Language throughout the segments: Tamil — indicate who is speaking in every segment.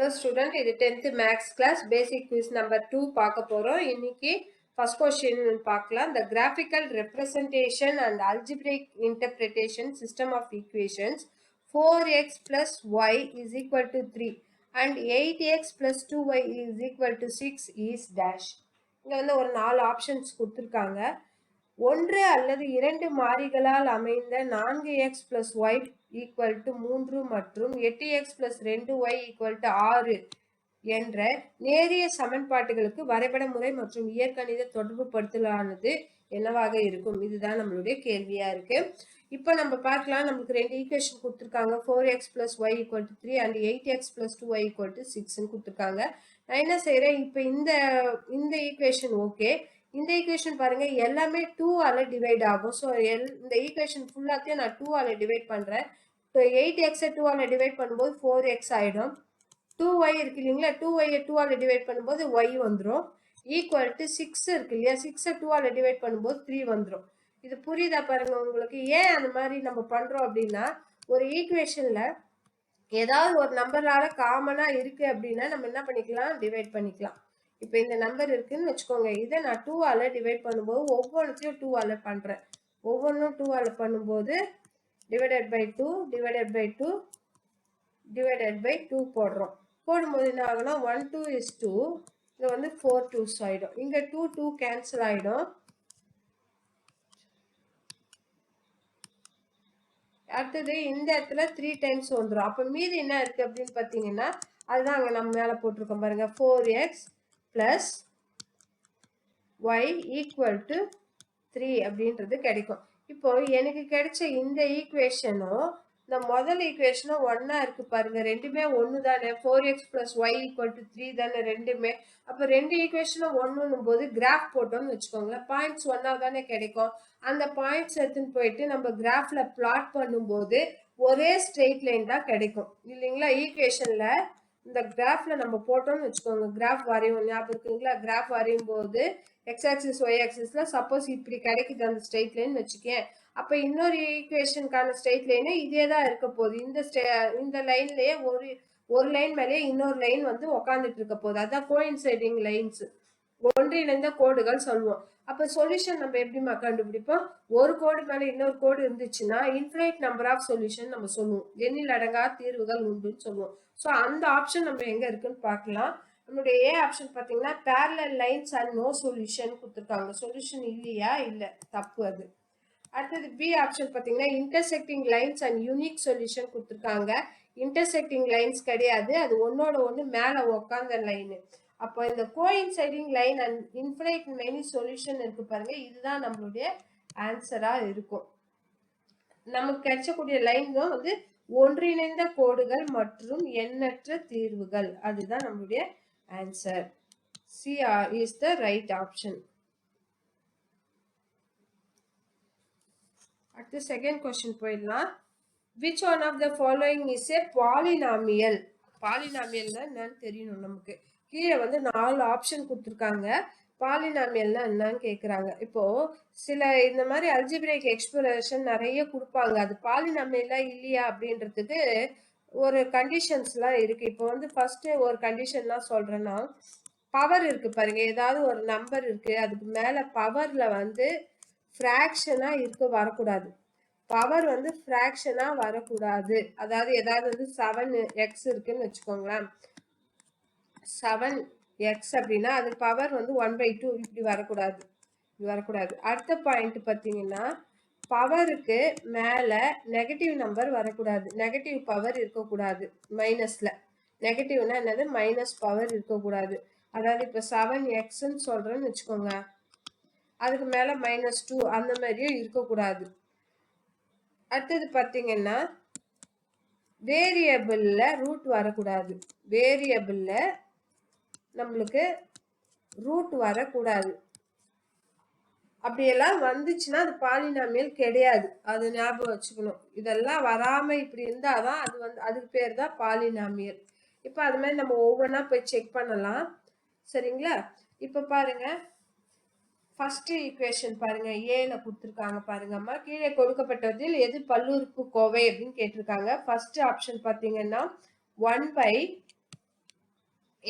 Speaker 1: Hello student, இது 10th maths class basic quiz number 2 பார்க்க போறோம். இன்னைக்கு first question பார்க்கலாம். The graphical representation and algebraic interpretation system of equations 4x plus y is equal to 3 and 8x plus 2y is equal to 6 is dash. இங்க வந்து ஒரு 4 ஆப்ஷன்ஸ் கொடுத்திருக்காங்க. ஒன்று அல்லது இரண்டு மாறிகளால் அமைந்த 4x plus y equal to 3 மற்றும் 8x plus 2y equal to 6 என்ற நேரிய சமன்பாட்டுகளுக்கு வரைபட முறை மற்றும் இயற்கணித தொடர்பு படுத்தலானது என்னவாக இருக்கும்? இதுதான் நம்மளுடைய கேள்வியா இருக்கு. இப்போ நம்ம பார்க்கலாம். நமக்கு ரெண்டு ஈக்குவேஷன் கொடுத்துருக்காங்க. 4x plus y equal to 3 and 8x plus 2y equal to 6 கொடுத்துருக்காங்க. நான் என்ன செய்யறேன், இப்போ இந்த ஈக்குவேஷன் ஓகே. இந்த ஈக்குவேஷன் பாருங்க, எல்லாமே 2 ஆல டிவைட் ஆகும். ஸோ இந்த ஈக்குவேஷன் ஃபுல்லாத்தையும் நான் 2 ஆல டிவைட் பண்றேன். ஸோ 8x 2 ஆல டிவைட் பண்ணும்போது 4x ஆயிடும். 2y இருக்கு இல்லைங்களா, 2y 2 ஆல டிவைட் பண்ணும்போது y வந்துடும். ஈக்குவல் டு 6 இருக்கு இல்லையா, 6 2 ஆல டிவைட் பண்ணும்போது 3 வந்துடும். இது புரியுதா பாருங்க உங்களுக்கு? ஏன் அந்த மாதிரி நம்ம பண்றோம் அப்படின்னா, ஒரு ஈக்குவேஷன்ல ஏதாவது ஒரு நம்பரால காமனா இருக்கு அப்படின்னா நம்ம என்ன பண்ணிக்கலாம், டிவைட் பண்ணிக்கலாம். இப்போ இந்த நம்பர் இருக்குன்னு வச்சுக்கோங்க, இதை நான் 2 ஆல டிவைட் பண்ணும்போது ஒவ்வொன்றுத்தையும் 2 ஆல பண்றேன். ஒவ்வொன்றும் 2 ஆல பண்ணும்போது divided by 2 divided by 2 divided by 2 போடுறோம். போடும்போது என்ன ஆகும்னா 1 2 is 2, இங்க வந்து 4 2s ஆயிடும். இங்க 2 2 கேன்சல் ஆயிடும். அடுத்தது இந்த இடத்துல 3 டைம்ஸ் வந்துடும். அப்ப மீதி என்ன இருக்கு அப்படின்னு பாத்தீங்கன்னா, அதுதான் அங்க நம்ம மேல போட்டிருக்கோம் பாருங்க, 4x plus y equal to 3 அப்படின்றது கிடைக்கும். இப்போ எனக்கு கிடைச்ச இந்த ஈக்குவேஷனும் இந்த முதல் ஈக்குவேஷனும் ஒன்னா இருக்கு பாருங்க, ரெண்டுமே ஒன்னு தானே. 4x plus y equal to 3 தானே ரெண்டுமே. அப்ப ரெண்டு ஈக்குவேஷனும் ஒன்னும் போது கிராஃப் போட்டோம்னு வச்சுக்கோங்களேன், பாயிண்ட்ஸ் ஒன்னா தானே கிடைக்கும். அந்த பாயிண்ட்ஸ் எடுத்துன்னு போயிட்டு நம்ம கிராஃப்ல பிளாட் பண்ணும்போது ஒரே ஸ்ட்ரெயிட் லைன் தான் கிடைக்கும் இல்லைங்களா. ஈக்குவேஷன்ல இந்த கிராஃப்ல நம்ம போட்டோம்னு வச்சுக்கோங்க, கிராஃப் வரையும், ஞாபகம் இருக்குங்களா? கிராஃப் வரையும் போது எக்ஸ் ஆக்சிஸ் ஒய் ஆக்சிஸ்ல சப்போஸ் இப்படி கிடைக்குது அந்த ஸ்ட்ரெயிட் லைன் வச்சுக்கேன். அப்ப இன்னொரு ஈக்குவேஷனுக்கான ஸ்ட்ரெயிட் லைனு இதே தான் இருக்க போகுது. இந்த லைன்லயே ஒரு லைன் மேலேயே இன்னொரு லைன் வந்து உக்காந்துட்டு இருக்க போகுது. அதான் கோயின்சைடிங் லைன்ஸ், ஒன்றிணைந்த கோடுகள் சொல்லுவோம். அப்ப சொல்யூஷன் நம்ம எப்படிமா கண்டுபிடிப்போம்? ஒரு கோடு மேல இன்னொரு கோடு இருந்துச்சுன்னா இன்ஃபினைட் நம்பர் ஆஃப் சொல்யூஷன் நம்ம சொல்லுவோம், எண்ணில் அடங்கா தீர்வுகள் உண்டுன்னு சொல்லுவோம். ஸோ அந்த ஆப்ஷன் நம்ம எங்க இருக்குன்னு பார்க்கலாம். நம்மளுடைய ஏ ஆப்ஷன் பார்த்தீங்கன்னா parallel lines and no solution கொடுத்துருக்காங்க. சொல்யூஷன் இல்லையா? இல்லை, தப்பு அது. அடுத்தது பி ஆப்ஷன் பார்த்தீங்கன்னா intersecting lines and unique solution கொடுத்துருக்காங்க. intersecting lines கிடையாது, அது ஒன்னோட ஒன்று மேலே உக்காந்த லைனு. அப்போ இந்த coinciding line and infinite many solution இருக்கு பாருங்க, இதுதான் நம்மளுடைய ஆன்சரா இருக்கும். நமக்கு கிடைச்சக்கூடிய லைன்களும் வந்து ஒன்றிணைந்த கோடுகள் மற்றும் எண்ணற்ற தீர்வுகள், அதுதான் நம்மளுடைய answer. C is the right option. அடுத்து செகண்ட் கொஸ்டின் போயிடலாம். which one of the following is a polynomial? பாலினாமியல்னா என்னன்னு தெரியணும் நமக்கு. கீழே வந்து 4 ஆப்ஷன் கொடுத்துருக்காங்க. பாலினாமியல்னா என்னன்னு கேட்குறாங்க. இப்போ சில இந்த மாதிரி அல்ஜிபிரிக் எக்ஸ்பிரஷன் நிறைய கொடுப்பாங்க, அது பாலினாமியலா இல்லையா அப்படின்றதுக்கு ஒரு கண்டிஷன்ஸ்லாம் இருக்கு. இப்போ வந்து ஃபர்ஸ்ட் ஒரு கண்டிஷன்லாம் சொல்றேன்னா, பவர் இருக்கு பாருங்க, ஏதாவது ஒரு நம்பர் இருக்கு, அதுக்கு மேல பவர்ல வந்து ஃப்ராக்ஷனா வரக்கூடாது. பவர் வந்து ஃப்ராக்ஷனா வரக்கூடாது. அதாவது ஏதாவது வந்து 7x இருக்குன்னு வச்சுக்கோங்களேன், 7x அப்படின்னா அது பவர் வந்து 1/2 இப்படி வரக்கூடாது. அடுத்த பாயிண்ட் பார்த்தீங்கன்னா, பவருக்கு மேல நெகட்டிவ் நம்பர் வரக்கூடாது, நெகட்டிவ் பவர் இருக்கக்கூடாது. மைனஸ்ல நெகட்டிவ்னா என்னது, மைனஸ் பவர் இருக்கக்கூடாது. அதாவது இப்போ 7xன்னு சொல்றேன்னு வச்சுக்கோங்க, அதுக்கு மேல -2 அந்த மாதிரியும் இருக்கக்கூடாது. அடுத்தது பார்த்தீங்கன்னா வேரியபிள்ல ரூட் வரக்கூடாது, வேரியபிள்ல நம்மளுக்கு ரூட் வரக்கூடாது. அப்படியெல்லாம் வந்துச்சுன்னா அது பாலினாமியல் கிடையாது, அது ஞாபகம் வச்சுக்கணும். இதெல்லாம் வராம இப்படி இருந்தாதான் அது வந்து அதுக்கு பேர் தான் பாலினாமியல். இப்போ அது மாதிரி நம்ம ஒவ்வொன்றா போய் செக் பண்ணலாம், சரிங்களா? இப்போ பாருங்க, ஃபர்ஸ்ட் ஈக்குவேஷன் பாருங்க, ஏல கொடுத்துருக்காங்க பாருங்கம்மா. கீழே கொடுக்கப்பட்டதில் எது பல்லுறுப்பு கோவை அப்படின்னு கேட்டிருக்காங்க. ஃபர்ஸ்ட் ஆப்ஷன் பார்த்தீங்கன்னா 1/(x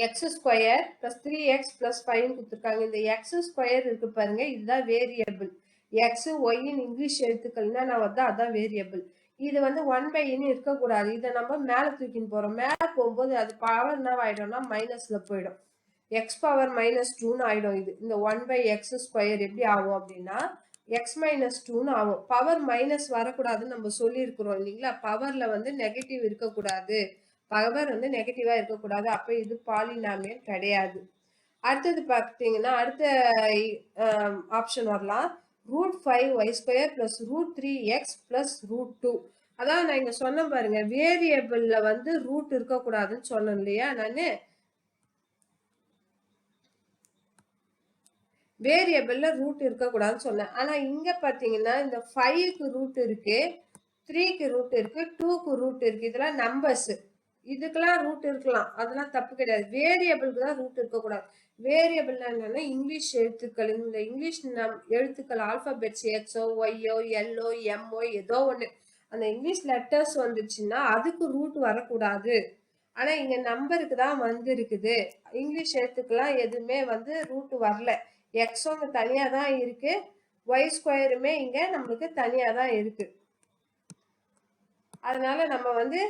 Speaker 1: X square plus 3x plus 5 கொடுத்துருக்காங்க. இந்த எக்ஸ் ஸ்கொயர் இருக்கு பாருங்க, இதுதான் வேரியபிள். எக்ஸ் ஒய்ன்னு இங்கிலீஷ் எழுத்துக்கள்னா நான் வந்து அதான் வேரியபிள். இது வந்து 1/n இருக்கக்கூடாது. இதை நம்ம மேலே தூக்கின்னு போகிறோம். மேலே போகும்போது அது பவர் என்ன ஆகிடும்னா மைனஸில் போயிடும். எக்ஸ் பவர் -2ன்னு ஆகிடும். இது இந்த 1/x ஸ்கொயர் எப்படி ஆகும் அப்படின்னா x -2ன்னு ஆகும். பவர் மைனஸ் வரக்கூடாதுன்னு நம்ம சொல்லியிருக்கிறோம் இல்லைங்களா? பவரில் வந்து நெகட்டிவ் இருக்கக்கூடாது, பவர் வந்து நெகட்டிவா இருக்கக்கூடாது. அப்போ இது பாலினாமியல் கிடையாது. அடுத்தது பார்த்தீங்கன்னா அடுத்த ஆப்ஷன் வரலாம். √5y² + √3x + √2. அதான் நான் இங்க சொன்னேன் பாருங்க, வேரியபிள்ல வந்து ரூட் இருக்கக்கூடாதுன்னு சொன்னேன் இல்லையா? நான் வேரியபிள்ல ரூட் இருக்கக்கூடாதுன்னு சொன்னேன். ஆனா இங்க பாத்தீங்கன்னா இந்த 5க்கு ரூட் இருக்கு, 3க்கு ரூட் இருக்கு, 2க்கு ரூட் இருக்கு. இதெல்லாம் நம்பர்ஸ். இதுக்கெல்லாம் ரூட் இருக்கலாம், அதெல்லாம் தப்பு கிடையாது. வேரியபிளுக்கு தான் ரூட் இருக்கக்கூடாது. வேரியபிள்னா என்னன்னா இங்கிலீஷ் எழுத்துக்கள். இந்த இங்கிலீஷ் எழுத்துக்கள் ஆல்பபெட்ஸ் எக்ஸோ ஒய்யோ எல்லோ எம்ஓ ஏதோ ஒன்று, அந்த இங்கிலீஷ் லெட்டர்ஸ் வந்துச்சுன்னா அதுக்கு ரூட் வரக்கூடாது. ஆனா இங்க நம்பருக்கு தான் வந்து இருக்குது. இங்கிலீஷ் எழுத்துக்கெல்லாம் எதுவுமே வந்து ரூட் வரல. எக்ஸோங்க தனியா தான் இருக்கு, ஒய் ஸ்கொயருமே இங்க நம்மளுக்கு தனியா தான் இருக்கு. அதனால நம்ம வந்து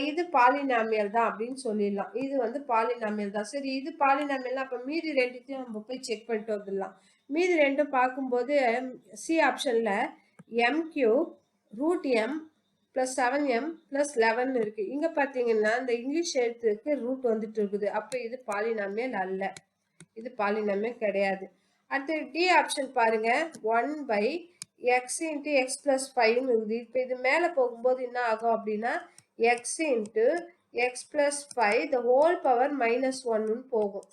Speaker 1: இது பாலினாமியல் தான் அப்படின்னு சொல்லிடலாம். இது வந்து பாலினாமியல் தான். சரி, இது பாலினாமியல். அப்ப மீதி ரெண்டுத்தையும் நம்ம போய் செக் பண்ணிட்டு வந்துடலாம். மீதி ரெண்டும் பார்க்கும்போது சி ஆப்ஷன்ல m³ √m + 7m + 11 இருக்கு. இங்க பாத்தீங்கன்னா இந்த இங்கிலீஷ் எழுத்துக்கு ரூட் வந்துட்டு இருக்குது. அப்ப இது பாலினாமியல் அல்ல, இது பாலினாமியல் கிடையாது. அடுத்து டி ஆப்ஷன் பாருங்க, 1/x × x + 5 இருக்குது. இப்போ இது மேலே போகும்போது என்ன ஆகும் அப்படின்னா x × x + 5 the whole power -1ன்னு போகும்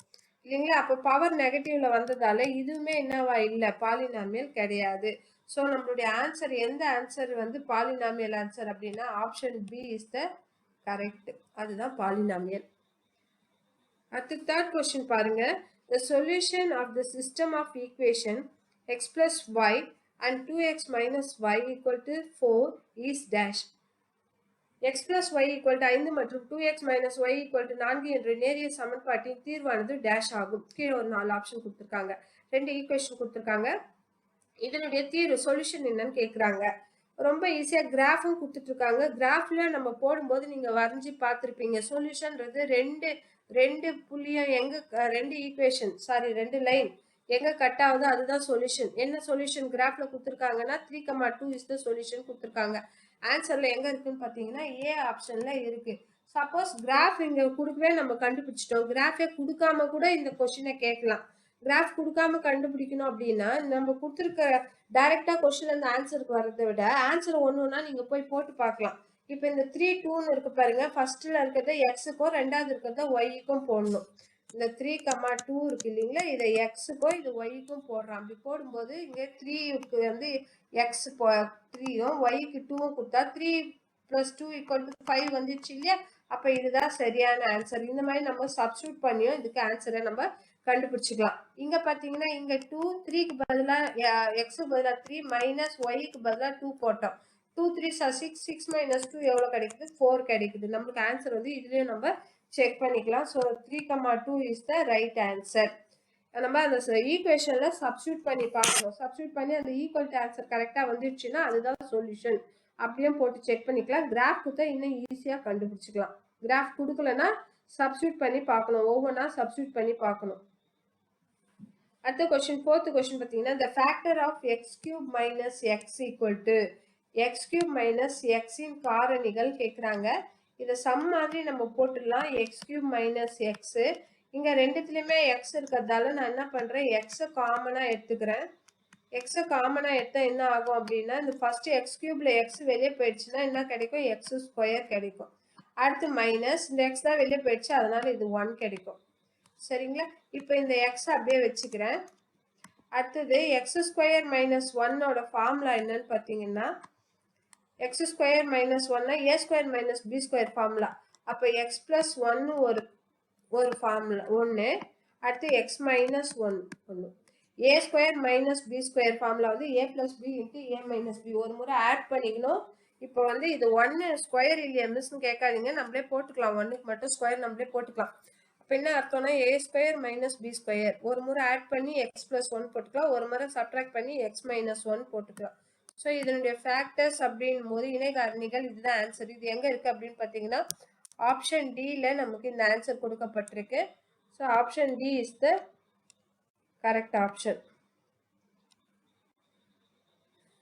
Speaker 1: இல்லைங்களா? அப்போ பவர் நெகட்டிவ்ல வந்ததால இதுவுமே என்னவா இல்லை, பாலினாமியல் கிடையாது. ஸோ நம்மளுடைய ஆன்சர், எந்த ஆன்சர் வந்து பாலினாமியல் ஆன்சர் அப்படின்னா option B is the correct. அதுதான் பாலினாமியல். அடுத்து தேர்ட் கொஸ்டின் பாருங்க. The solution of the system of equation x plus y and 2x minus y equal to 4 is dash. x plus y equal to 5 மற்றும் 2x minus y equal to 4 என்ற நேரியல் சமன்பாட்டின் தீர்வானது டேஷ் ஆகும். கீழே ஒரு 4 ஆப்ஷன் கொடுத்துருக்காங்க, 2 ஈக்குவேஷன் கொடுத்துருக்காங்க. இதனுடைய தீர்வு சொல்யூஷன் என்னன்னு கேட்குறாங்க. ரொம்ப ஈஸியாக கிராஃபும் கொடுத்துட்டு இருக்காங்க. கிராஃப்ல நம்ம போடும்போது நீங்க வரைஞ்சி பார்த்துருப்பீங்க. சொல்யூஷன்றது ரெண்டு புள்ளியும் எங்க, ரெண்டு ஈக்குவேஷன் சாரி 2 லைன் எங்க கட் ஆகுதோ அதுதான் சொல்யூஷன். என்ன சொல்யூஷன் கிராஃப்ல கொடுத்துருக்காங்கன்னா 3,2 இஸ் த சொல்யூஷன் கொடுத்துருக்காங்க. ஆன்சர்ல எங்க இருக்குன்னு பார்த்தீங்கன்னா ஏ ஆப்ஷன்ல இருக்கு. சப்போஸ் கிராஃப் இங்க கொடுக்கவே நம்ம கண்டுபிடிச்சிட்டோம், கிராஃபே கொடுக்காம கூட இந்த கொஸ்டினை கேட்கலாம். கிராஃப் கொடுக்காம கண்டுபிடிக்கணும் அப்படின்னா நம்ம கொடுத்துருக்க டைரக்டா கொஸ்டின்ல இருந்து ஆன்சருக்கு வர்றதை விட ஆன்சர் ஒண்ணுன்னா நீங்க போய் போட்டு பார்க்கலாம். இப்போ இந்த 3, 2ன்னு இருக்கு பாருங்க, ஃபர்ஸ்ட்ல இருக்கிறத எக்ஸுக்கும் ரெண்டாவது இருக்கிறத ஒய்க்கும் போடணும். இந்த 3,2 இருக்கு இல்லைங்களா, இதை எக்ஸுக்கும் இது ஒய்க்கும் போடுறோம். அப்படி போடும்போது இங்க 3க்கு வந்து எக்ஸ் 3யும் ஒய்க்கு 2வும் கொடுத்தா 3 + 2 = 5 வந்துச்சு இல்லையா? அப்ப இதுதான் சரியான ஆன்சர். இந்த மாதிரி நம்ம சப்ஸ்டியூட் பண்ணியும் இதுக்கு ஆன்சரை நம்ம கண்டுபிடிச்சிக்கலாம். இங்க பாத்தீங்கன்னா இங்க 2, 3க்கு பதிலா எக்ஸுக்கு பதிலா 3 மைனஸ் ஒய்க்கு பதிலா 2 போட்டோம். 2 3 6, 6 - 2 எவ்வளவு கிடைக்குது? 4 கிடைக்குது. நம்மளுக்கு ஆன்சர் வந்து இதுலயும் நம்ம செக் பண்ணிக்கலாம். So 3,2 is the right answer. நம்ம அந்த ஈக்குவேஷன்ல சப்ஸ்டியூட் பண்ணி பார்க்கணும். சப்ஸ்டியூட் பண்ணி அந்த ஈக்குவல் டு ஆன்சர் கரெக்டா வந்துடுச்சுன்னா அதுதான் சொல்யூஷன். அப்படியும் போட்டு செக் பண்ணிக்கலாம். கிராஃப் கொடுத்தா இன்னும் ஈஸியா கண்டுபிடிச்சிக்கலாம். கிராஃப் கொடுக்கலன்னா சப்ஸ்டியூட் பண்ணி பார்க்கணும், ஒவ்வொன்றா சப்ஸ்டியூட் பண்ணி பார்க்கணும். அடுத்த கொஸ்டின், ஃபோர்த் கொஸ்டின் பார்த்தீங்கன்னா the factor of x³ minus x equal to x³ minus x இன் காரணிகள் கேட்குறாங்க. இதை சம் மாதிரி நம்ம போட்டுடலாம். x³ minus x, இங்க ரெண்டுத்துலையுமே x இருக்கிறதால நான் என்ன பண்றேன், x காமனா எடுத்துக்கிறேன். x காமனா எடுத்தா என்ன ஆகும் அப்படின்னா இந்த ஃபர்ஸ்ட் x³ x வெளியே போயிடுச்சுன்னா என்ன கிடைக்கும், x² கிடைக்கும். அடுத்து மைனஸ், இந்த x தான் வெளியே போயிடுச்சு அதனால இது 1 கிடைக்கும். சரிங்களா? இப்போ இந்த x அப்படியே வச்சுக்கிறேன். அடுத்தது x² - 1ஓட ஃபார்முலா என்னன்னு பார்த்தீங்கன்னா x² - 1னா a² - b² ஃபார்முலா. அப்போ x + 1 ஒரு ஃபார்முலா 1, அடுத்து x - 1 1. a² - b² ஃபார்முலா வந்து a + b × a - b. ஒரு முறை ஆட் பண்ணிக்கணும். இப்போ வந்து இது 1 ஸ்கொயர் இல்லையா மிஸ்ன்னு கேட்காதீங்க, நம்மளே போட்டுக்கலாம். 1க்கு மட்டும் ஸ்கொயர் நம்மளே போட்டுக்கலாம். அப்போ என்ன அர்த்தம்னா ஏ ஸ்கொயர் மைனஸ் பி ஸ்கொயர் ஒரு முறை ஆட் பண்ணி எக்ஸ் பிளஸ் ஒன் போட்டுக்கலாம், ஒரு முறை சப்ட்ராக்ட் பண்ணி எக்ஸ் மைனஸ் ஒன் போட்டுக்கலாம். ஸோ இதனுடைய ஃபேக்டர்ஸ் அப்படின் போது இணை காரணிகள் இதுதான் ஆன்சர். இது எங்கே இருக்குது அப்படின்னு பார்த்தீங்கன்னா ஆப்ஷன் டியில் நமக்கு இந்த ஆன்சர் கொடுக்கப்பட்டிருக்கு. So option D is the correct option.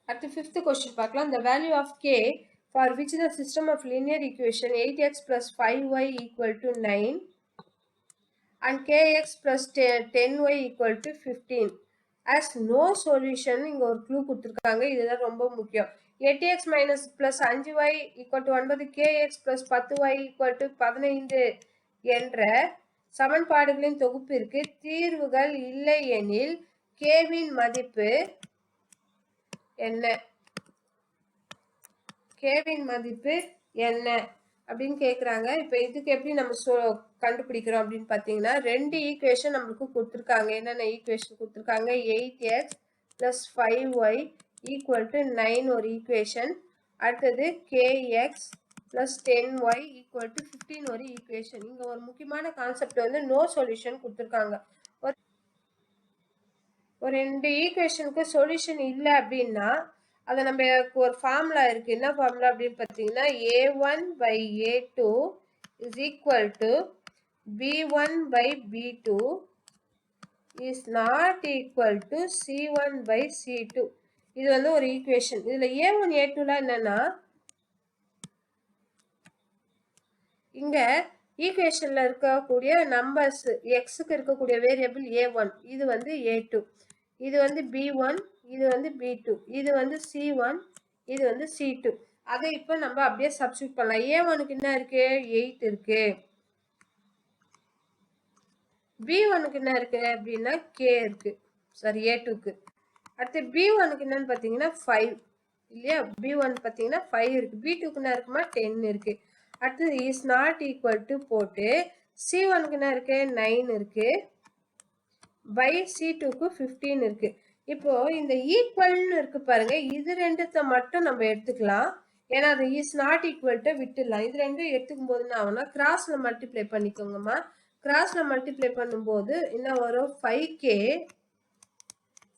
Speaker 1: அடுத்து ஃபிஃப்த் கொஸ்டின் பார்க்கலாம். the value of k for which the system of linear equation 8x plus 5y equal to 9 and kx plus 10y equal to 15 as no solution. இங்க ஒரு க்ளூ கொடுத்துருக்காங்க, இதுதான் ரொம்ப முக்கியம். 8x minus plus 5y equal to 9, kx plus 10y equal to 15 என்ற சமன்பாடுகளின் தொகுப்பிற்கு தீர்வுகள் இல்லை எனில் கேவின் மதிப்பு என்ன? கேவின் மதிப்பு என்ன அப்படின்னு கேட்குறாங்க. இப்போ இதுக்கு எப்படி நம்ம கண்டுபிடிக்கிறோம் அப்படின்னு பார்த்தீங்கன்னா ரெண்டு ஈக்குவேஷன் நம்மளுக்கு கொடுத்துருக்காங்க. என்னென்ன ஈக்குவேஷன் கொடுத்துருக்காங்க? 8x plus 5y equal to 9 ஒரு ஈக்குவேஷன், அடுத்தது kx plus 10y equal to 15 ஒரு ஈக்குவேஷன். இங்கே ஒரு முக்கியமான கான்செப்ட் வந்து நோ சொல்யூஷன் கொடுத்துருக்காங்க. ஒரு ரெண்டு ஈக்குவேஷனுக்கு சொல்யூஷன் இல்லை அப்படின்னா அதை நம்ம ஒரு ஃபார்முலா இருக்குது. என்ன ஃபார்முலா அப்படின்னு பார்த்தீங்கன்னா a1 by a2 is equal to b1 by b2 is not equal to c1 by c2. இது வந்து ஒரு ஈக்குவேஷன். இதில் a1 a2லாம் என்னன்னா இங்கே ஈக்குவேஷனில் இருக்கக்கூடிய நம்பர்ஸ் எக்ஸுக்கு இருக்கக்கூடிய வேரியபிள் a1, இது வந்து a2, இது வந்து b1, இது வந்து b2, இது வந்து c1, இது வந்து c2. அதை இப்போ நம்ம அப்படியே சப்ஸ்டிட்யூட் பண்ணலாம். a1க்கு என்ன இருக்கு? 8 இருக்கு. b1க்கு என்ன இருக்கு அப்படின்னா k இருக்கு, சாரி a2க்கு. அடுத்து b1க்கு என்னன்னு பார்த்தீங்கன்னா 5 இல்லையா? b1 பார்த்தீங்கன்னா 5 இருக்கு. b2க்கு என்ன இருக்குமா? 10 இருக்கு. அடுத்து இஸ் நாட் ஈக்குவல் டு போட்டு c1க்கு என்ன இருக்கு? 9 இருக்கு, பை c2க்கு 15 இருக்கு. இப்போ இந்த ஈக்குவல்னு இருக்கு பாருங்க, இது ரெண்டுத்தை மட்டும் நம்ம எடுத்துக்கலாம். ஏன்னா அது இஸ் நாட் ஈக்குவல்ட்டு விட்டுடலாம். இது ரெண்டும் எடுத்துக்கும் போது என்ன ஆகும்னா கிராஸ்ல மல்டிப்ளை பண்ணிக்கோங்கம்மா. கிராஸ்ல மல்டிப்ளை பண்ணும்போது என்ன வரும்?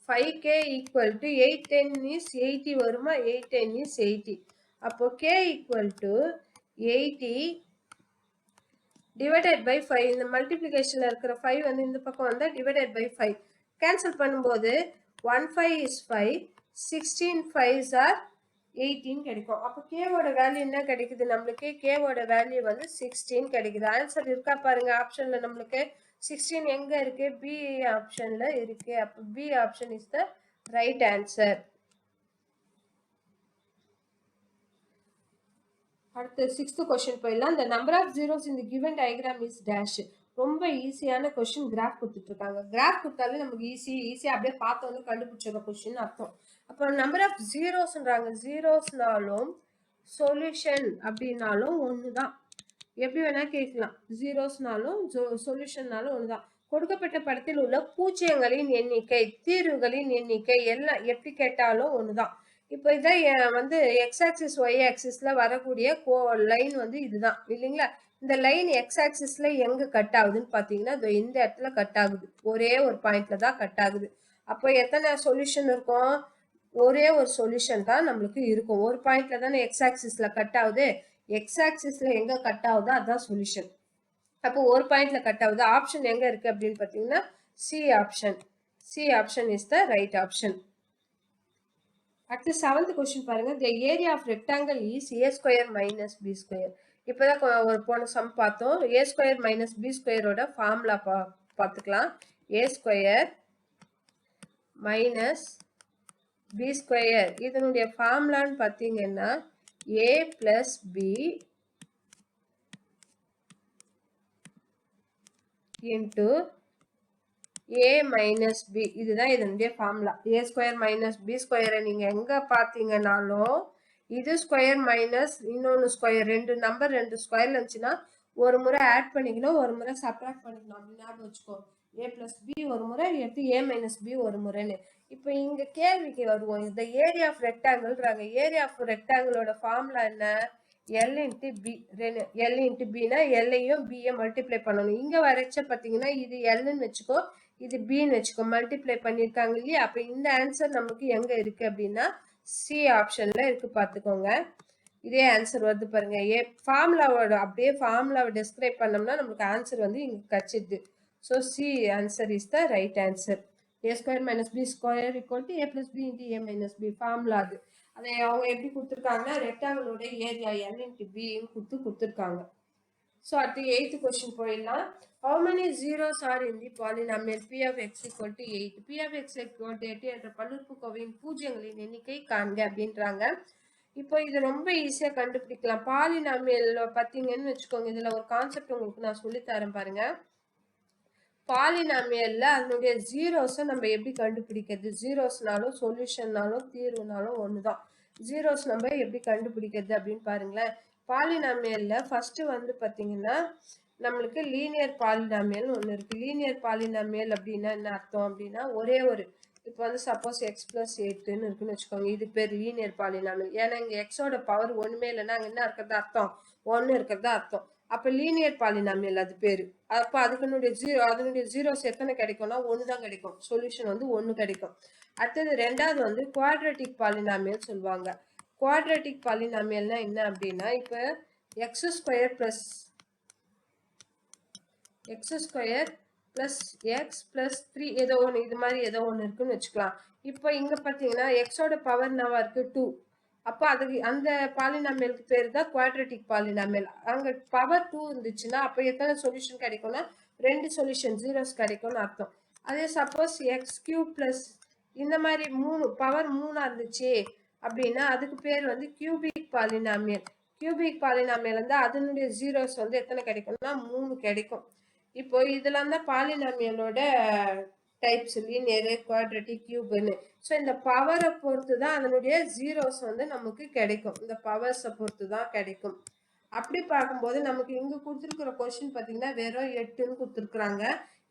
Speaker 1: 5k ஈக்குவல் டு 8 10 இஸ் 80 வருமா? 8 10 இஸ் 80. அப்போ k equal to 80 divided by 5. இந்த மல்டிப்ளிகேஷன்ல இருக்கிற 5 வந்து இந்த பக்கம் வந்தா டிவைடட் பை 5. கேன்சல் பண்ணும்போது 1 5 is 5, 16 5s are 18 கிடைக்கும். அப்போ கேவோட வேல்யூ என்ன கிடைக்குது நம்மளுக்கு? கேவோட வேல்யூ வந்து 16 கிடைக்குது. ஆன்சர் இருக்கா பாருங்க ஆப்ஷன்ல நம்மளுக்கு. 16 எங்க இருக்கு? பி ஆப்ஷன்ல இருக்கு. அப்போ B option is the right answer. அடுத்து 6th கொஸ்டின் போயிடலாம். the number of zeros in the given diagram is dash. ரொம்ப ஈஸியான கொஸ்டின். கிராஃப் கொடுத்துட்ருக்காங்க. கிராஃப் கொடுத்தாலே நமக்கு ஈஸியாக அப்படியே பார்த்து வந்து கண்டுபிடிச்சிடுற கொஸ்டின் அர்த்தம். அப்போ நம்பர் ஆஃப் ஜீரோஸ்ன்றாங்க. ஜீரோஸ்னாலும் சொல்யூஷன் அப்படின்னாலும் ஒன்று தான். எப்படி வேணால் கேட்கலாம். ஜீரோஸ்னாலும் சொல்யூஷன்னாலும் ஒன்று தான். கொடுக்கப்பட்ட படத்தில் உள்ள பூஜ்ஜியங்களின் எண்ணிக்கை, தீர்வுகளின் எண்ணிக்கை எல்லாம் எப்படி கேட்டாலும் ஒன்று தான். இப்போ இதை வந்து எக்ஸ் ஆக்சிஸ் ஒய் ஆக்சிஸில் வரக்கூடிய லைன் வந்து இதுதான் இல்லைங்களா? இந்த லைன் எக்ஸ் ஆக்சிஸில் எங்கே கட் ஆகுதுன்னு பார்த்தீங்கன்னா இந்த இடத்துல கட் ஆகுது. ஒரே ஒரு பாயிண்ட்ல தான் கட் ஆகுது. அப்போ எத்தனை சொல்யூஷன் இருக்கும்? ஒரே ஒரு சொல்யூஷன் தான் நம்மளுக்கு இருக்கும். ஒரு பாயிண்ட்ல தானே எக்ஸ் ஆக்சிஸ்ல கட் ஆகுது. எக்ஸ் ஆக்சிஸ்ல எங்கே கட் ஆகுதோ அதுதான் சொல்யூஷன். அப்போ ஒரு பாயிண்ட்ல கட் ஆகுது. ஆப்ஷன் எங்கே இருக்கு அப்படின்னு பார்த்தீங்கன்னா C option. C option is the right option. அடுத்து 7th கொஸ்டின் பாருங்க. the area of rectangle is a square minus b square. இப்போதான் ஒரு போன சம் பார்த்தோம். a square minus b squareோட ஃபார்முலா பார்த்துக்கலாம். a square minus b square இதனுடைய ஃபார்முலான்னு பார்த்தீங்கன்னா a plus b into a minus b. இதுதான் இதனுடைய formula. a square minus b square நீங்க எங்க பார்த்தீங்கன்னாலும் இது ஸ்கொயர் மைனஸ் இன்னொன்று ஸ்கொயர், ரெண்டு நம்பர் ரெண்டு ஸ்கொயர்ல இருந்துச்சுன்னா ஒரு முறை ஆட் பண்ணிக்கணும், ஒரு முறை சப்ராக்ட் பண்ணிக்கணும். அப்படி ஞாபகம் வச்சுக்கோ. a plus b ஒரு முறை எடுத்து a minus b ஒரு முறைன்னு. இப்போ இங்க கேள்விக்கு வருவோம். இந்த ஏரியா ஆஃப் ரெக்டாங்கிள்ன்றாங்க. ஏரியா ஆஃப் ரெக்டாங்கிளோட ஃபார்முலா என்ன? L into B. L into B னா L-ஐயும் B-யை மல்டிப்ளை பண்ணணும். இங்க வரைச்ச பார்த்தீங்கன்னா இது L-ன்னு வச்சுக்கோ, இது B-ன்னு வச்சுக்கோ, மல்டிப்ளை பண்ணியிருக்காங்க இல்லையா? அப்போ இந்த ஆன்சர் நமக்கு எங்க இருக்கு அப்படின்னா சி ஆப்ஷன்ல இருக்கு பார்த்துக்கோங்க. இதே ஆன்சர் வருது பாருங்க. ஃபார்முலாவோட அப்படியே ஃபார்முலாவை டிஸ்கிரைப் பண்ணோம்னா நமக்கு ஆன்சர் வந்து இங்க கச்சிடுது. So C answer is the right answer. a square minus B square equal to a plus B into A minus B formula அது. அதை அவங்க எப்படி கொடுத்துருக்காங்கன்னா ரெக்டாங்கிளோட ஏரியா n இன்ட்டு பின்னு கொடுத்துருக்காங்க. ஸோ அடுத்து 8th கொஸ்டின் போயிடலாம். How many zeros are in the polynomial p of x equal to 8? p of x equal to 8 என்ற பல்லுறுப்புக்கோவையின் பூஜ்ஜியங்களின் எண்ணிக்கை காண்க அப்படின்றாங்க. இப்போ இது ரொம்ப ஈஸியா கண்டுபிடிக்கலாம். பாலினாமியல் பார்த்தீங்கன்னு வச்சுக்கோங்க. இதுல ஒரு கான்செப்ட் உங்களுக்கு நான் சொல்லித்தரேன் பாருங்க. பாலினாமியல்ல அதனுடைய ஜீரோஸை நம்ம எப்படி கண்டுபிடிக்கிறது? ஜீரோஸ்னாலும் சொல்யூஷன்னாலும் தீர்வுனாலும் ஒண்ணுதான். ஜீரோஸ் நம்ம எப்படி கண்டுபிடிக்கிறது அப்படின்னு பாருங்களேன். பாலினாமியல்ல ஃபர்ஸ்ட் வந்து பாத்தீங்கன்னா நம்மளுக்கு லீனியர் பாலினாமியல் ஒன்று இருக்கு. லீனியர் பாலினாமியல் அப்படின்னா என்ன அர்த்தம் அப்படின்னா ஒரே ஒரு இப்போ வந்து சப்போஸ் எக்ஸ் பிளஸ் 8ன்னு இருக்குன்னு வச்சுக்கோங்க. இது பேர் லீனியர் பாலினாமியல். ஏன்னா இங்க எக்ஸோட பவர் ஒண்ணுமே இல்லைன்னா அங்க என்ன இருக்கிறதா அர்த்தம்? ஒன்னு இருக்கிறதா அர்த்தம். அப்ப லீனியர் பாலினாமியல் அது பேரு. அப்ப அதனுடைய ஜீரோஸ் எத்தனை கிடைக்கும்னா ஒன்று தான் கிடைக்கும். சொல்யூஷன் வந்து ஒன்று கிடைக்கும். அடுத்தது ரெண்டாவது வந்து குவாட்ரட்டிக் பாலினாமியல் சொல்லுவாங்க. குவாட்ரட்டிக் பாலினாமியல்னா என்ன அப்படின்னா இப்ப X square plus X plus 3 ஏதோ ஒன்று இது மாதிரி ஏதோ ஒன்று இருக்குன்னு வச்சுக்கலாம். இப்போ இங்க பாத்தீங்கன்னா எக்ஸோட பவர் என்னவா இருக்கு 2. அப்போ அதுக்கு அந்த பாலினாமியலுக்கு பேர் தான் குவாட்ரட்டிக் பாலினாமியல். அங்க பவர் 2 இருந்துச்சுன்னா அப்போ எத்தனை சொல்யூஷன் கிடைக்கும்னா 2 சொல்யூஷன் ஜீரோஸ் கிடைக்கும்னு அர்த்தம். அதே சப்போஸ் எக்ஸ் கியூப் பிளஸ் இந்த மாதிரி பவர் 3 இருந்துச்சு அப்படின்னா அதுக்கு பேர் வந்து கியூபிக் பாலினாமியல். கியூபிக் பாலினாமியல் வந்து அதனுடைய ஜீரோஸ் வந்து எத்தனை கிடைக்கும்னா 3 கிடைக்கும். இப்போ இதெல்லாம் தான் பாலினாமியலோட டைப்ஸ், லீனியர், குவாட்ரட்டிக், கியூப்னு. ஸோ இந்த பவரை பொறுத்து தான் அதனுடைய ஜீரோஸ் வந்து நமக்கு கிடைக்கும். இந்த பவர்ஸை பொறுத்து தான் கிடைக்கும். அப்படி பார்க்கும்போது நமக்கு இங்க கொடுத்துருக்கிற கொஸ்டின் பார்த்தீங்கன்னா வெறும் 8ன்னு கொடுத்துருக்குறாங்க.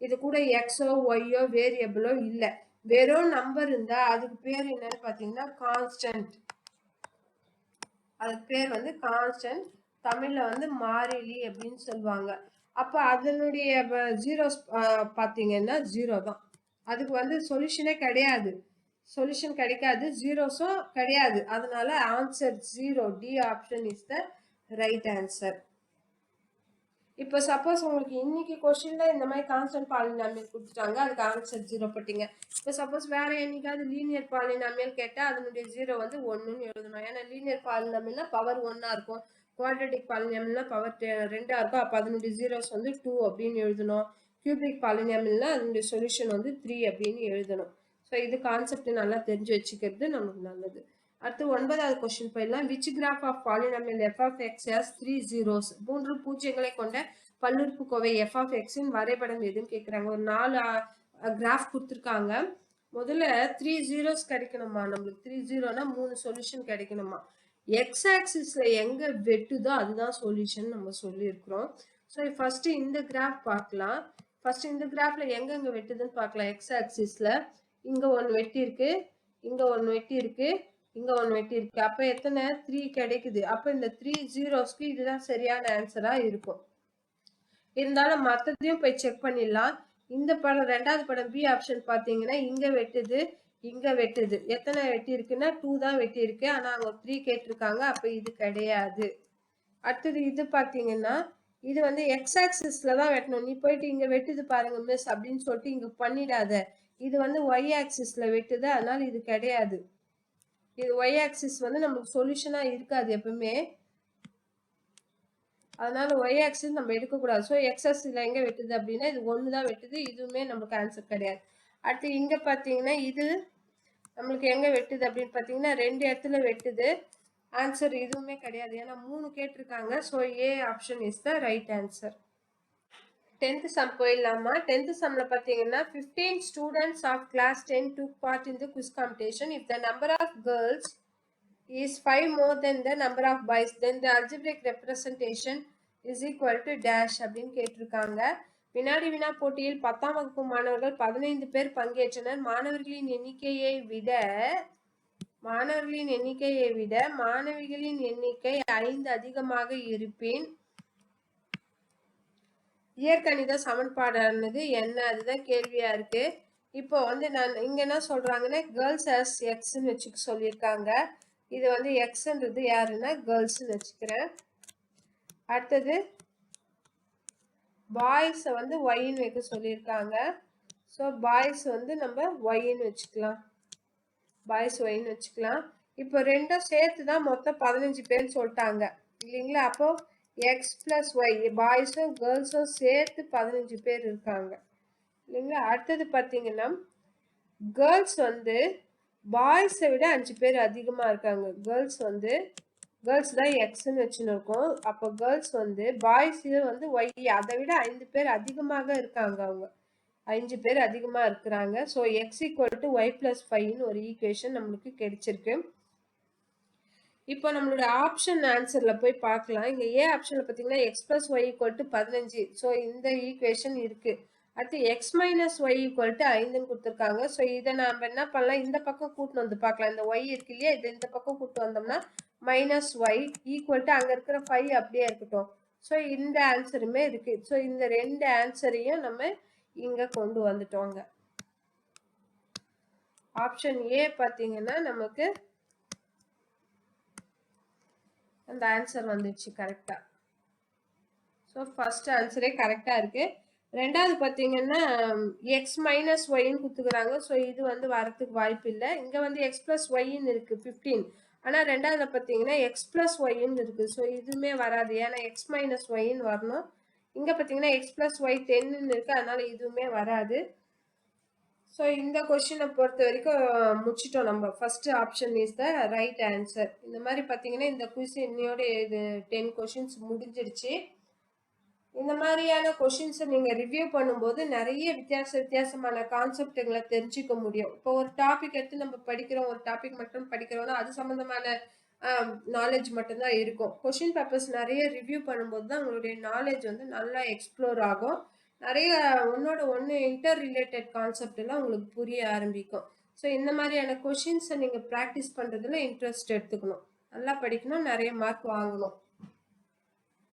Speaker 1: இது கூட எக்ஸோ ஒய்யோ வேரியபிளோ இல்லை. வெறும் நம்பர் இருந்தா அதுக்கு பேர் என்னன்னு பார்த்தீங்கன்னா கான்ஸ்டன்ட். அதுக்கு பேர் வந்து கான்ஸ்டன்ட். தமிழ்ல வந்து மாறிலி அப்படின்னு சொல்லுவாங்க. அப்போ அதனுடைய ஜீரோஸ் பார்த்தீங்கன்னா 0 தான். அதுக்கு வந்து சொல்யூஷனே கிடையாது. சொல்யூஷன் கிடைக்காது, ஜீரோஸும் கிடையாது. அதனால answer 0. D option is the right answer. இப்போ சப்போஸ் உங்களுக்கு இன்னைக்கு கொஸ்டின்ல இந்த மாதிரி கான்ஸ்டன்ட் பாலினாமியல் கொடுத்துட்டாங்க, அதுக்கு ஆன்சர் 0 போட்டீங்க. இப்போ சப்போஸ் வேற என்னைக்காவது லீனியர் பாலினாமியல் கேட்டால் அதனுடைய 0 வந்து 1ன்னு எழுதணும். ஏன்னா லீனியர் பாலினாமியல்னா பவர் 1ஆ இருக்கும். குவாட்ரட்டிக் பாலினாமியல்னா பவர் 2ஆ இருக்கும். அப்போ அதனுடைய ஜீரோஸ் வந்து 2 அப்படின்னு எழுதணும். கியூபிக் பாலினாமியல்னா அதனுடைய சொல்யூஷன் வந்து 3 அப்படின்னு எழுதணும். ஸோ இது கான்செப்ட் நல்லா தெரிஞ்சு வச்சுக்கிறது நமக்கு நல்லது. அடுத்து 9வது கொஸ்டின் போயிடலாம். Which graph of polynomial f of x has 3 zeros? 3 பூஜ்ஜியங்களை கொண்ட பல்லுறுப்புக்கோவை f of x இன் வரைபடம் எதுன்னு கேட்குறாங்க. ஒரு 4 கிராஃப் கொடுத்துருக்காங்க. முதல்ல 3 zeros கிடைக்கணுமா நம்மளுக்கு? 3 zeroனா 3 சொல்யூஷன் கிடைக்கணுமா? எக்ஸ் ஆக்சிஸ்ல எங்க வெட்டுதோ அதுதான் சொல்யூஷன் நம்ம சொல்லியிருக்கிறோம். ஸோ ஃபர்ஸ்ட் இந்த கிராஃப் பார்க்கலாம். ஃபர்ஸ்ட் இந்த கிராஃப்ல எங்கெங்க வெட்டுதுன்னு பார்க்கலாம். எக்ஸ் ஆக்சிஸ்ல இங்க ஒன்று வெட்டி இருக்கு, இங்க ஒன்று வெட்டி இருக்கு, இங்க ஒன்று வெட்டி இருக்கு. அப்ப எத்தனை 3 கிடைக்குது. அப்ப இந்த 3 ஜீரோஸ்க்கு இதுதான் சரியான ஆன்சரா இருக்கும். இருந்தாலும் மற்றதையும் போய் செக் பண்ணிடலாம். இந்த படம் ரெண்டாவது படம் பி ஆப்ஷன் பார்த்தீங்கன்னா இங்க வெட்டுது, இங்க வெட்டுது. எத்தனை வெட்டி இருக்குன்னா 2 தான் வெட்டி இருக்கு. ஆனா அவங்க 3 கேட்டிருக்காங்க. அப்ப இது கிடையாது. அடுத்தது இது பார்த்தீங்கன்னா இது வந்து எக்ஸ் ஆக்சிஸ்ல தான் வெட்டணும். நீ போயிட்டு இங்க வெட்டுது பாருங்க மிஸ் அப்படின்னு சொல்லிட்டு இங்க பண்ணிடாத. இது வந்து ஒய் ஆக்சிஸ்ல வெட்டுது, அதனால இது கிடையாது. இது ஒய் ஆக்சிஸ் வந்து நமக்கு சொல்யூஷனா இருக்காது எப்பவுமே. அதனால ஒய் ஆக்சிஸ் நம்ம எடுக்கக்கூடாது. ஸோ எக்ஸ் ஆக்சிஸ்ல எங்க வெட்டுது அப்படின்னா இது 1 தான் வெட்டுது. இதுவுமே நமக்கு ஆன்சர் கிடையாது. அடுத்து இங்க பார்த்தீங்கன்னா இது நம்மளுக்கு எங்க வெட்டுது அப்படின்னு பார்த்தீங்கன்னா 2 இடத்துல வெட்டுது. ஆன்சர் இதுவுமே கிடையாது. ஏன்னா 3 கேட்டிருக்காங்க. So A option is the right answer. 10th sum போயிடலாமா? 10th sumல பார்த்தீங்கன்னா 15 students of class 10 took part in the quiz competition. If the number of girls is 5 more than the number of boys, then the algebraic representation is equal to dash அப்படின்னு கேட்டிருக்காங்க. வினாடி வினா போட்டியில் 10ஆம் வகுப்பு மாணவர்கள் 15 பேர் பங்கேற்றனர். மாணவர்களின் எண்ணிக்கையை விட மாணவர்களின் எண்ணிக்கையை விட மாணவிகளின் எண்ணிக்கை 5 அதிகமாக இருப்பின் இயற்கணித சமன்பாடானது என்ன? அதுதான் கேள்வியா இருக்கு. இப்போ வந்து நான் இங்க என்ன சொல்றாங்கன்னா கேர்ள்ஸ் as எக்ஸ்ன்னு வச்சுக்க சொல்லியிருக்காங்க. இது வந்து எக்ஸ்ன்றது யாருன்னா கேர்ள்ஸ்ன்னு வச்சுக்கிறேன். அடுத்தது பாய்ஸை வந்து ஒய்ன்னு வைக்க சொல்லியிருக்காங்க. ஸோ பாய்ஸ் வந்து நம்ம ஒய்ன்னு வச்சுக்கலாம். பாய்ஸ் ஒய்ன்னு வச்சுக்கலாம். இப்போ ரெண்டும் சேர்த்து தான் மொத்தம் 15 பேர் சொல்லிட்டாங்க இல்லைங்களா? அப்போ எக்ஸ் பிளஸ் ஒய் பாய்ஸும் கேர்ள்ஸும் சேர்த்து 15 பேர் இருக்காங்க இல்லைங்களா? அடுத்தது பார்த்தீங்கன்னா கேர்ள்ஸ் வந்து பாய்ஸை விட 5 பேர் அதிகமாக இருக்காங்க. கேர்ள்ஸ் தான் எக்ஸ்ன்னு வச்சுன்னு இருக்கோம். அப்போ கேர்ள்ஸ் வந்து பாய்ஸ் வந்து ஒய் அதை விட 5 பேர் அதிகமாக இருக்காங்க. அவங்க 5 பேர் அதிகமாக இருக்கிறாங்க. So X equal to Y plus 5ன்னு ஒரு ஈக்குவேஷன் நம்மளுக்கு கிடைச்சிருக்கு. இப்போ நம்மளோட ஆப்ஷன் ஆன்சரில் போய் பார்க்கலாம். இங்கே ஏ ஆப்ஷனில் பார்த்தீங்கன்னா X plus Y equal to 15. So இந்த ஈக்குவேஷன் இருக்குது. அடுத்து X minus Y equal to 5ன்னு கொடுத்துருக்காங்க. ஸோ இதை நாம் என்ன பண்ணலாம், இந்த பக்கம் கூட்டின்னு வந்து பார்க்கலாம். இந்த ஒய் இருக்கு இல்லையா, இது இந்த பக்கம் கூட்டு வந்தோம்னா மைனஸ் ஒய் ஈக்குவல் டு அங்கே இருக்கிற 5 அப்படியே இருக்கட்டும். ஸோ இந்த ஆன்சருமே இருக்குது. ஸோ இந்த ரெண்டு ஆன்சரையும் நம்ம இங்கே கொண்டு வந்துட்டோங்க. ஆப்ஷன் ஏ பார்த்தீங்கன்னா நமக்கு அந்த ஆன்சர் வந்துடுச்சு கரெக்டாக. ஸோ ஃபர்ஸ்ட் ஆன்சரே கரெக்டாக இருக்குது. ரெண்டாவது பார்த்தீங்கன்னா எக்ஸ் மைனஸ் ஒய்ன்னு கொடுத்துக்கிறாங்க. ஸோ இது வந்து வரத்துக்கு வாய்ப்பு இல்லை. இங்கே வந்து எக்ஸ் ப்ளஸ் ஒய்ன்னு இருக்குது 15. ஆனால் ரெண்டாவதுல பார்த்தீங்கன்னா எக்ஸ் ப்ளஸ் ஒய்ன்னு இருக்குது. ஸோ இதுவுமே வராது, ஏன்னா எக்ஸ் மைனஸ் ஒய்ன்னு வரணும். இங்கே பார்த்தீங்கன்னா எக்ஸ் ப்ளஸ் ஒய் 10ன்னு இருக்குது, அதனால் இதுவுமே வராது. ஸோ இந்த கொஸ்டினை பொறுத்த வரைக்கும் முடிச்சிட்டோம் நம்ம. First option is the right answer. இந்த மாதிரி பார்த்தீங்கன்னா இந்த குவிஸ் இன்னையோட இது 10 கொஷின்ஸ் முடிஞ்சிடுச்சு. இந்த மாதிரியான கொஷின்ஸை நீங்கள் ரிவ்யூ பண்ணும்போது நிறைய வித்தியாசமான கான்செப்டுகளை தெரிஞ்சுக்க முடியும். இப்போ ஒரு டாபிக் எடுத்து நம்ம படிக்கிறோம், ஒரு டாபிக் மட்டும் படிக்கிறோம்னா அது சம்மந்தமான நாலேஜ் மட்டும்தான் இருக்கும். கொஷின் பேப்பர்ஸ் நிறைய ரிவ்யூ பண்ணும்போது தான் உங்களுடைய நாலேஜ் வந்து நல்லா எக்ஸ்ப்ளோர் ஆகும். நிறைய ஒன்னோட ஒன்று இன்டர் ரிலேட்டட் கான்செப்ட் எல்லாம் உங்களுக்கு புரிய ஆரம்பிக்கும். ஸோ இந்த மாதிரியான கொஷின்ஸை நீங்கள் ப்ராக்டிஸ் பண்ணுறதுல இன்ட்ரெஸ்ட் எடுத்துக்கணும். நல்லா படிக்கணும், நிறைய மார்க் வாங்கணும்.